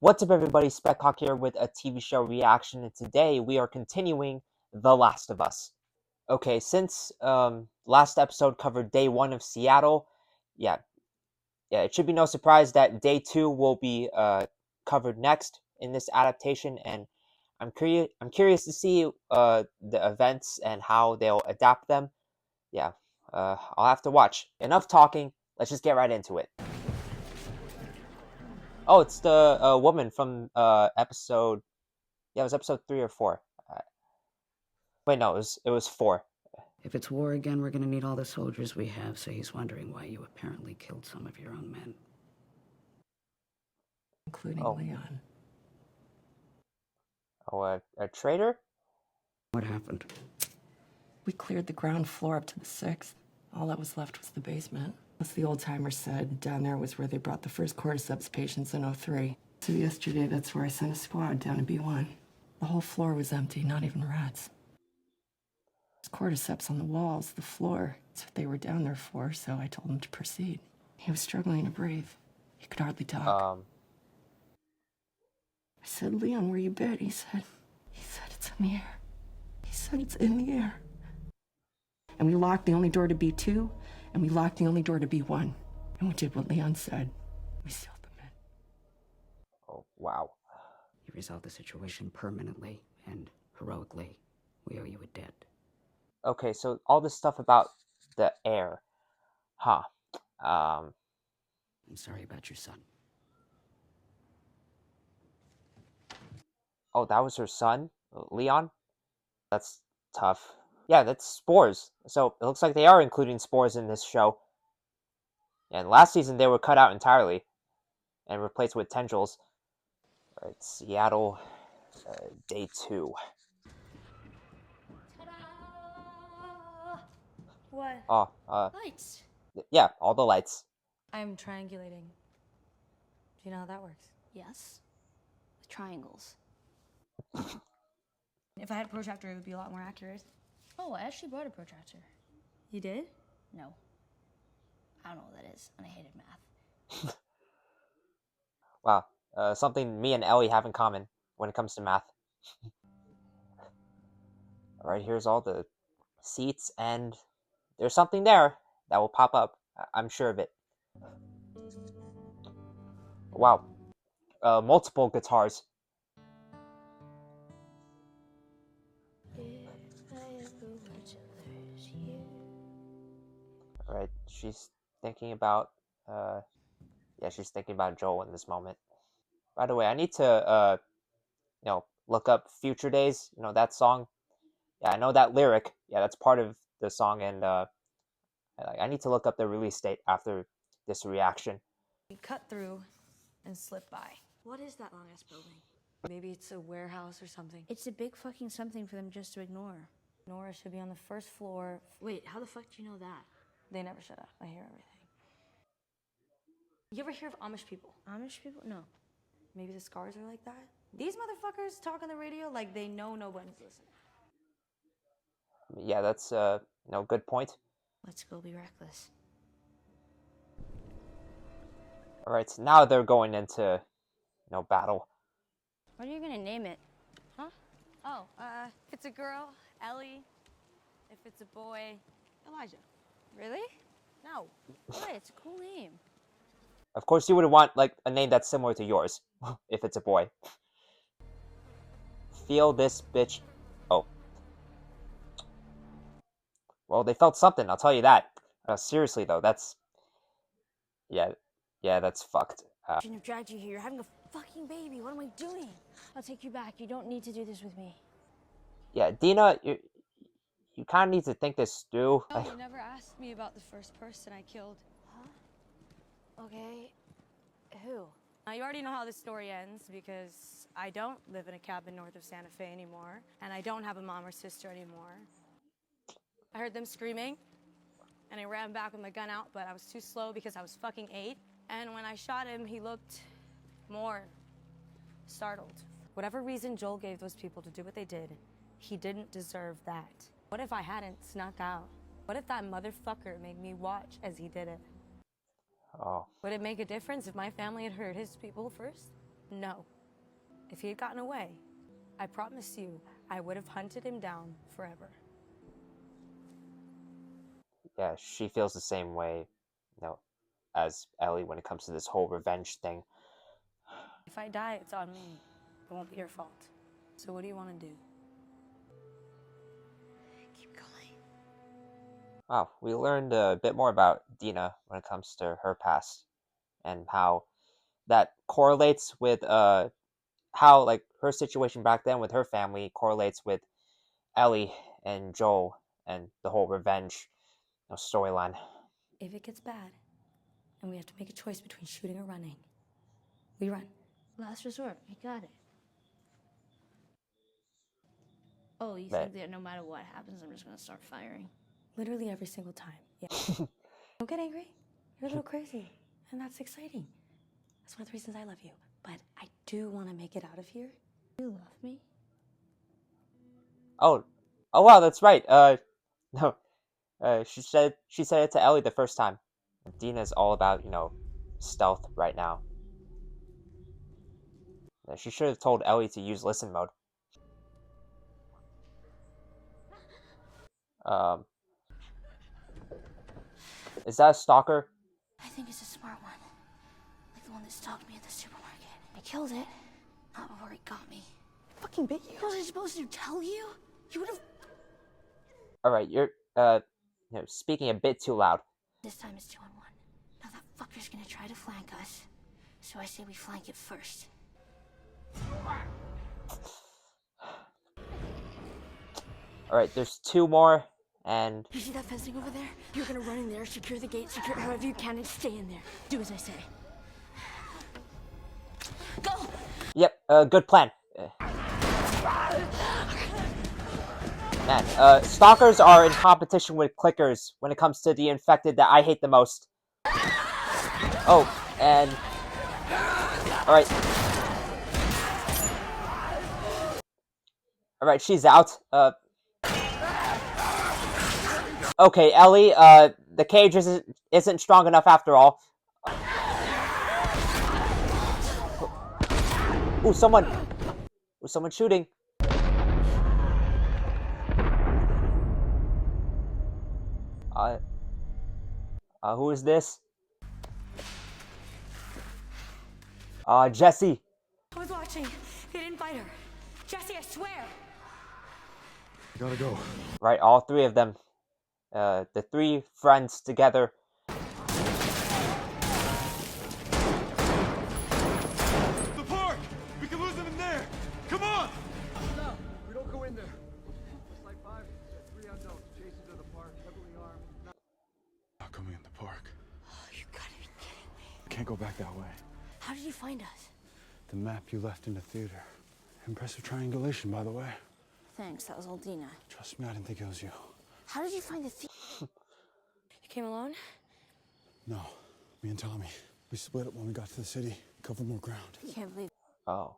What's up, everybody? SpecHawk here with a TV show reaction, and today we are continuing The Last of Us. Okay, since last episode covered day 1 of Seattle, yeah, it should be no surprise that day 2 will be covered next in this adaptation, and I'm curious to see the events and how they'll adapt them. Yeah, I'll have to watch. Enough talking. Let's just get right into it. Oh, it's the woman from episode. Yeah, it was episode 3 or 4. Wait, no, it was 4. If it's war again, we're gonna need all the soldiers we have, so he's wondering why you apparently killed some of your own men. Including Oh. Leon. Oh, a traitor? What happened? We cleared the ground floor up to the 6th. All that was left was the basement. As the old-timers said, down there was where they brought the first cordyceps patients in '03. So yesterday, that's where I sent a squad down to B1. The whole floor was empty, not even rats. There's cordyceps on the walls, the floor. That's what they were down there for, so I told him to proceed. He was struggling to breathe. He could hardly talk. I said, Leon, where you bit? He said, it's in the air. He said, it's in the air. And we locked the only door to B2, and we locked the only door to B1. And we did what Leon said. We sealed them in. Oh, wow. You resolved the situation permanently and heroically. We owe you a debt. Okay, so all this stuff about the air. Huh. I'm sorry about your son. Oh, that was her son? Leon? That's tough. Yeah, that's spores. So it looks like they are including spores in this show. And last season they were cut out entirely and replaced with tendrils. Alright, Seattle, day 2. Ta-da! What? Oh, Lights. yeah, all the lights. I'm triangulating. Do you know how that works? Yes. With triangles. If I had a protractor, it would be a lot more accurate. Oh, I actually brought a protractor. You did? No. I don't know what that is, and I hated math. Wow, something me and Ellie have in common when it comes to math. Alright, here's all the seats, and there's something there that will pop up. I'm sure of it. Wow. Multiple guitars. Alright, she's thinking about, she's thinking about Joel in this moment. By the way, I need to, look up Future Days, that song. Yeah, I know that lyric. Yeah, that's part of the song, and, I need to look up the release date after this reaction. We cut through and slip by. What is that long-ass building? Maybe it's a warehouse or something. It's a big fucking something for them just to ignore. Nora should be on the first floor. Wait, how the fuck do you know that? They never shut up. I hear everything. You ever hear of Amish people? Amish people? No. Maybe the Scars are like that? These motherfuckers talk on the radio like they know nobody's listening. Yeah, that's, good point. Let's go be reckless. Alright, so now they're going into, battle. What are you gonna name it? Huh? Oh, if it's a girl, Ellie. If it's a boy, Elijah. Really? No. Why? It's a cool name. Of course, you would want, a name that's similar to yours, if it's a boy. Feel this bitch. Oh. Well, they felt something, I'll tell you that. Seriously, though, that's... Yeah, that's fucked. I shouldn't have dragged you here. You're having a fucking baby. What am I doing? I'll take you back. You don't need to do this with me. Yeah, Dina, you kind of need to think this through. No, you never asked me about the first person I killed. Huh? Okay. Who? Now, you already know how this story ends because I don't live in a cabin north of Santa Fe anymore, and I don't have a mom or sister anymore. I heard them screaming, and I ran back with my gun out, but I was too slow because I was fucking 8. And when I shot him, he looked more startled. Whatever reason Joel gave those people to do what they did, he didn't deserve that. What if I hadn't snuck out? What if that motherfucker made me watch as he did it? Oh. Would it make a difference if my family had hurt his people first? No. If he had gotten away, I promise you, I would have hunted him down forever. Yeah, she feels the same way, as Ellie when it comes to this whole revenge thing. If I die, it's on me. It won't be your fault. So what do you want to do? Keep going. Wow, we learned a bit more about Dina when it comes to her past and how that correlates with how like her situation back then with her family correlates with Ellie and Joel and the whole revenge storyline. If it gets bad, and we have to make a choice between shooting or running, we run. Last resort. I got it. Oh, you But think that no matter what happens, I'm just gonna start firing? Literally every single time. Yeah. Don't get angry. You're a little crazy. And that's exciting. That's one of the reasons I love you. But I do want to make it out of here. You love me? oh wow, that's right. No, she said it to Ellie the first time. Dina's all about stealth right now. She should have told Ellie to use listen mode. Um, is that a stalker? I think it's a smart one. Like the one that stalked me at the supermarket. I killed it. Not before it got me. Fucking bit you. What was I supposed to tell you? You would have. All right, you're speaking a bit too loud. This time it's 2-on-1. Now that fucker's gonna try to flank us. So I say we flank it first. All right, there's two more, and You see that fencing over there? You're gonna run in there, secure the gate, secure it however you can, and stay in there. Do as I say. Go! yep, good plan. Man, stalkers are in competition with clickers when it comes to the infected that I hate the most. Oh, and all right, she's out. Okay, Ellie, the cage isn't strong enough after all. Ooh, someone shooting. Who is this? Jesse. I was watching. They didn't fight her. Jesse, I swear. You gotta go. Right, all three of them. The three friends together. The park! We can lose them in there! Come on! No, we don't go in there. It's like 5, 3 unknowns chasing to the park, heavily armed. Not coming in the park. Oh, you gotta be kidding me. I can't go back that way. How did you find us? The map you left in the theater. Impressive triangulation, by the way. Thanks, that was old Dina. Trust me, I didn't think it was you. How did you find the You came alone? No, me and Tommy. We split up when we got to the city, covered more ground. I can't believe. Oh.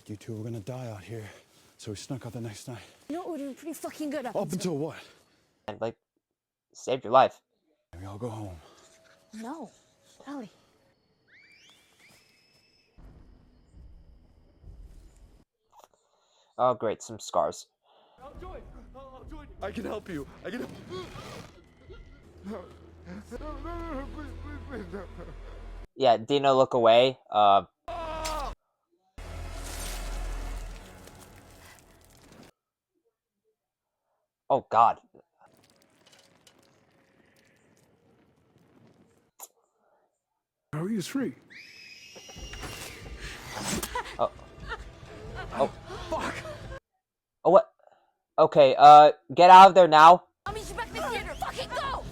You two were gonna die out here, so we snuck out the next night. You know what would have been pretty fucking good Up until what? And like, saved your life. We all go home. No, Ellie. Oh, great, some scars. I'll join. I can help you. I can help. Yeah, Dina, look away. Oh God. How are you free? Oh. Oh. Fuck! Oh, what? Okay, get out of there now. I'll meet you back in the theater. Fucking go!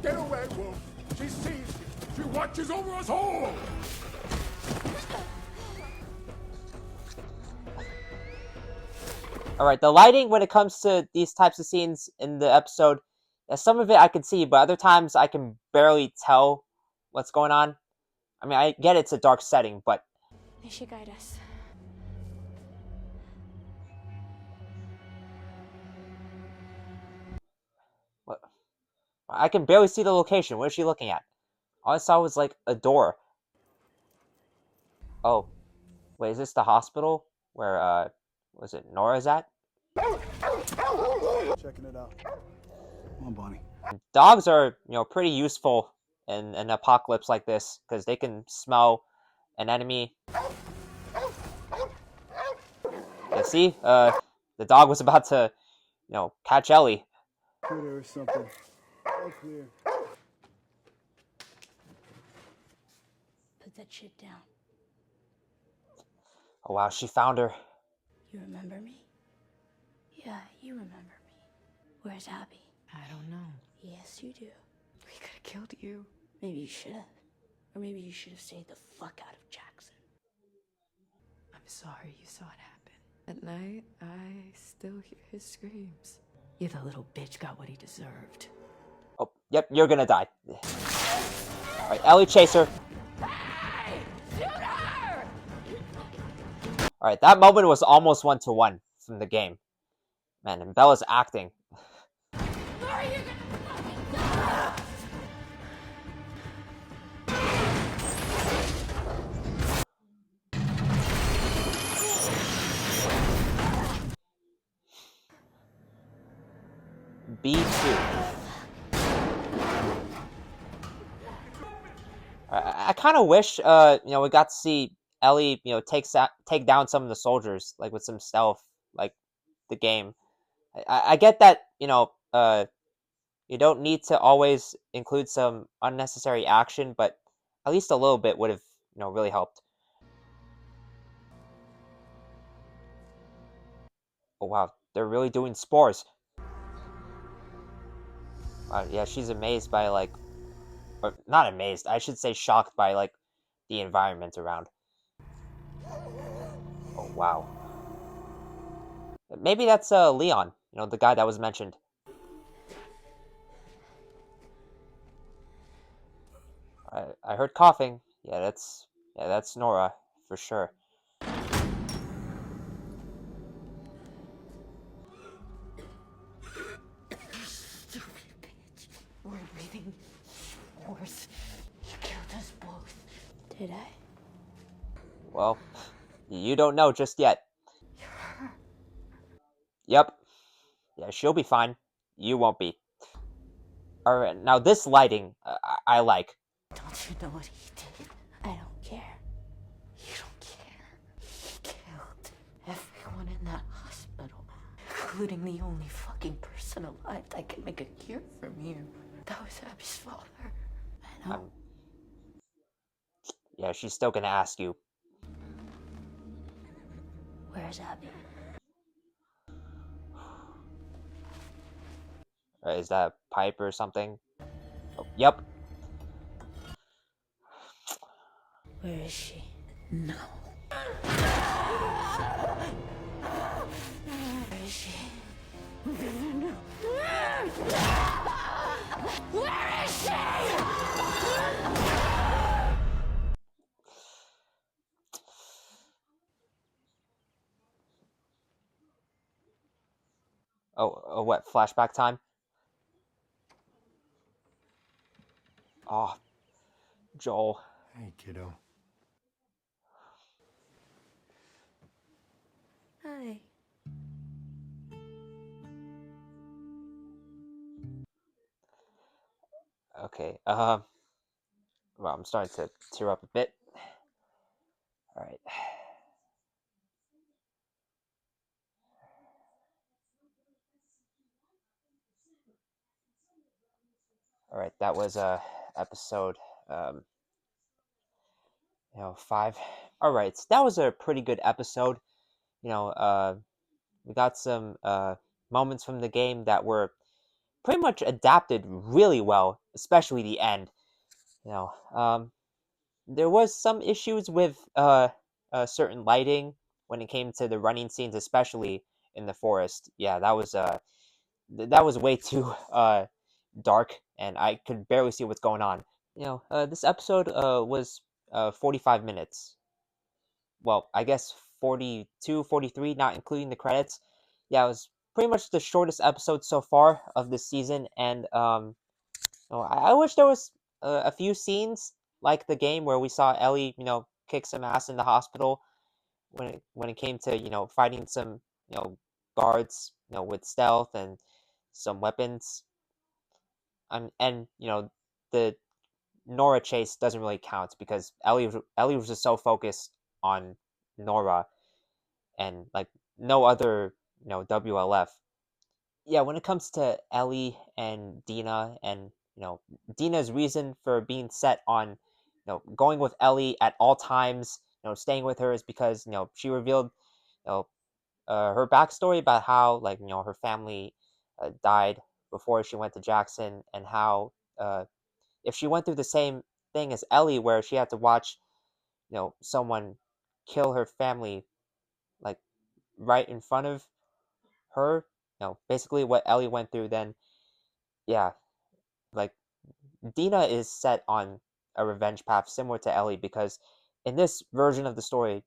Get away, Wolf! She sees you! She watches over us all! Alright, the lighting when it comes to these types of scenes in the episode, some of it I can see, but other times I can barely tell what's going on. I mean, I get it's a dark setting, but... May she guide us. What? I can barely see the location. What is she looking at? All I saw was, like, a door. Oh. Wait, is this the hospital where was it Nora's at? Checking it out. Come on, Bonnie. Dogs are, pretty useful in an apocalypse like this because they can smell an enemy. Yeah, see, the dog was about to, catch Ellie. Clear or something. All clear. Put that shit down. Oh wow, she found her. You remember me? Yeah, you remember me. Where's Abby? I don't know. Yes, you do. We could have killed you. Maybe you should have. Or maybe you should have stayed the fuck out of Jackson. I'm sorry you saw it happen. At night, I still hear his screams. Yeah, the little bitch got what he deserved. Oh, yep, you're gonna die. Alright, Ellie, chase her. Alright, that moment was almost 1-to-1 from the game. Man, and Bella's acting. B2. I kind of wish, we got to see Ellie, take down some of the soldiers, like with some stealth, like the game. I get that, you don't need to always include some unnecessary action, but at least a little bit would have, really helped. Oh wow, they're really doing spores. Wow, yeah, she's amazed by like, or not amazed, I should say shocked by like the environment around. Oh wow. Maybe that's Leon, the guy that was mentioned. I heard coughing. Yeah, that's Nora for sure. Stupid bitch. We're breathing worse. You killed us both. Did I? Well, you don't know just yet. Yep. Yeah, she'll be fine. You won't be. Alright, now this lighting, I like. Don't you know what he did? I don't care. You don't care. He killed everyone in that hospital, including the only fucking person alive that can make a cure from you. That was Abby's father. I know. Yeah, she's still gonna ask you. Where's Abby? Is that a pipe or something? Oh, yep. Where is she? No. Where is she? No. Where is she? Oh, what, flashback time? Oh, Joel. Hey, kiddo. Hi. Okay, well, I'm starting to tear up a bit. Alright. Alright, that was episode 5. Alright, so that was a pretty good episode. We got some moments from the game that were pretty much adapted really well, especially the end. There was some issues with certain lighting when it came to the running scenes, especially in the forest. Yeah, that was way too dark, and I could barely see what's going on. This episode was 45 minutes. Well, I guess 42, 43, not including the credits. Yeah, it was pretty much the shortest episode so far of this season, and I wish there was a few scenes like the game where we saw Ellie, kick some ass in the hospital. when it came to fighting some guards with stealth and some weapons. And the Nora chase doesn't really count because Ellie was just so focused on Nora and like no other WLF. Yeah, when it comes to Ellie and Dina, and Dina's reason for being set on going with Ellie at all times, staying with her, is because she revealed you know her backstory about how like her family died before she went to Jackson, and how if she went through the same thing as Ellie, where she had to watch someone kill her family like right in front of her, basically what Ellie went through, then yeah, like Dina is set on a revenge path similar to Ellie, because in this version of the story,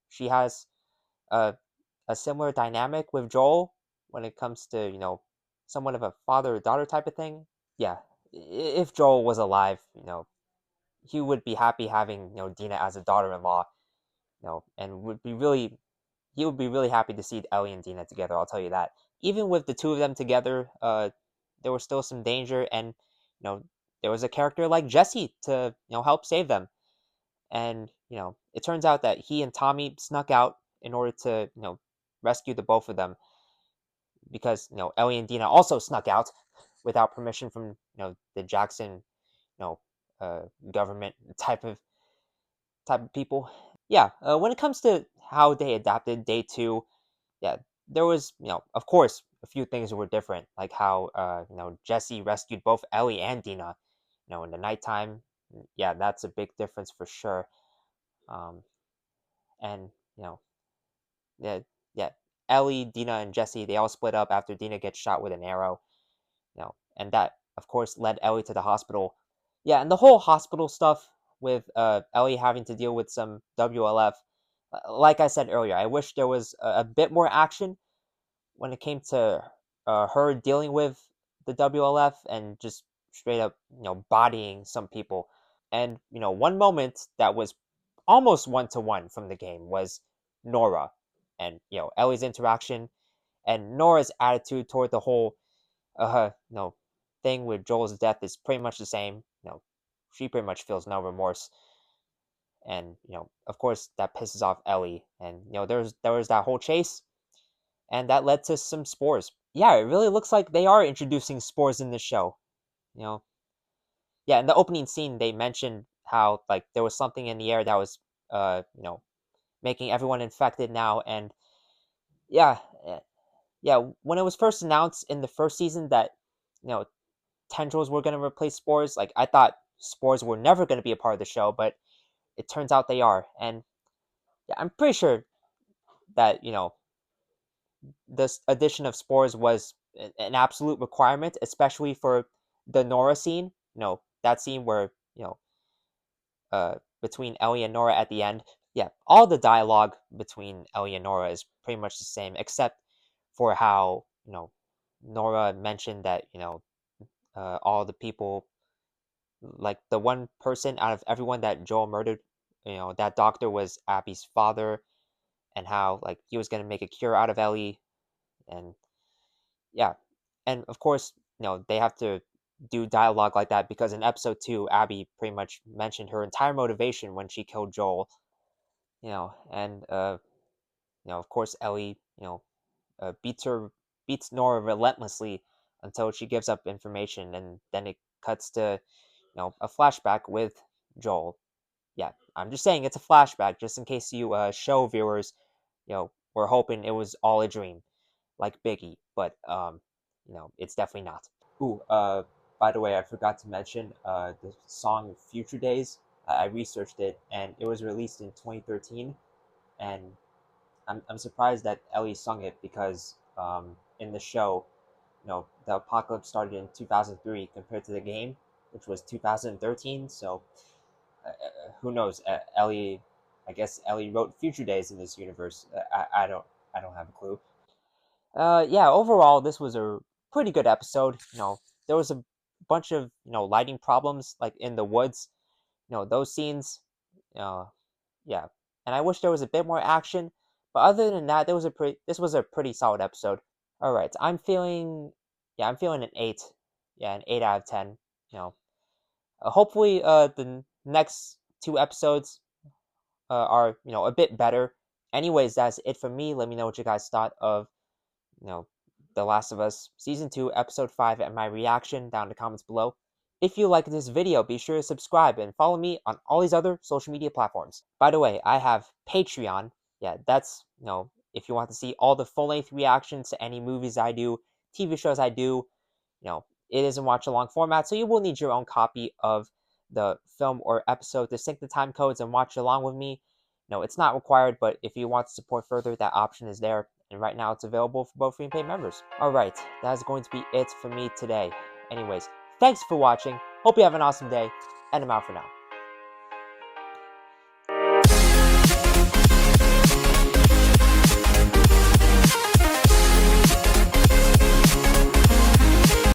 she has a similar dynamic with Joel when it comes to somewhat of a father daughter type of thing. Yeah, if Joel was alive, he would be happy having Dina as a daughter-in-law, and would be really he would be really happy to see Ellie and Dina together. I'll tell you that. Even with the two of them together, there was still some danger, and there was a character like Jesse to help save them. And it turns out that he and Tommy snuck out in order to rescue the both of them, because Ellie and Dina also snuck out without permission from the Jackson you know government type of people. Yeah, when it comes to how they adapted day two, yeah, there was of course a few things that were different, like how Jesse rescued both Ellie and Dina in the nighttime. Yeah, that's a big difference for sure. um and yeah, yeah, Ellie, Dina, and Jesse, they all split up after Dina gets shot with an arrow, and that of course led Ellie to the hospital. Yeah, and the whole hospital stuff with Ellie having to deal with some WLF, like I said earlier, I wish there was a bit more action when it came to her dealing with the WLF and just straight up bodying some people. And one moment that was almost one to one from the game was Nora and Ellie's interaction, and Nora's attitude toward the whole thing with Joel's death is pretty much the same. She pretty much feels no remorse, and of course that pisses off Ellie. And there was that whole chase, and that led to some spores. Yeah, it really looks like they are introducing spores in this show. You know, yeah, in the opening scene they mentioned how like there was something in the air that was making everyone infected now. And yeah, yeah, when it was first announced in the first season that you know tendrils were going to replace spores, like I thought spores were never going to be a part of the show, but it turns out they are. And yeah, I'm pretty sure that this addition of spores was an absolute requirement, especially for the Nora scene. That scene where between Ellie and Nora at the end. Yeah, all the dialogue between Ellie and Nora is pretty much the same, except for how Nora mentioned that all the people, like the one person out of everyone that Joel murdered, that doctor was Abby's father, and how like he was gonna make a cure out of Ellie. And yeah, and of course they have to do dialogue like that because in episode 2 Abby pretty much mentioned her entire motivation when she killed Joel. And of course Ellie beats Nora relentlessly until she gives up information, and then it cuts to a flashback with Joel. Yeah, I'm just saying it's a flashback, just in case you show viewers were hoping it was all a dream, like Biggie, but it's definitely not. Ooh, by the way, I forgot to mention the song "Future Days." I researched it, and it was released in 2013, and I'm surprised that Ellie sung it because in the show, the apocalypse started in 2003 compared to the game, which was 2013. So who knows? Ellie, I guess Ellie wrote Future Days in this universe. I don't have a clue. Yeah, overall, this was a pretty good episode. There was a bunch of lighting problems, like in the woods. Those scenes. Uh, yeah, and I wish there was a bit more action. But other than that, this was a pretty solid episode. All right, I'm feeling an 8. Yeah, an 8 out of 10. You know, hopefully the next 2 episodes are a bit better. Anyways, that's it for me. Let me know what you guys thought of The Last of Us Season 2, Episode 5, and my reaction down in the comments below. If you like this video, be sure to subscribe and follow me on all these other social media platforms. By the way, I have Patreon. Yeah, that's, if you want to see all the full-length reactions to any movies I do, TV shows I do, it is in watch-along format, so you will need your own copy of the film or episode to sync the time codes and watch along with me. No, it's not required, but if you want to support further, that option is there. And right now, it's available for both free and paid members. Alright, that is going to be it for me today. Anyways, thanks for watching. Hope you have an awesome day, and I'm out for now.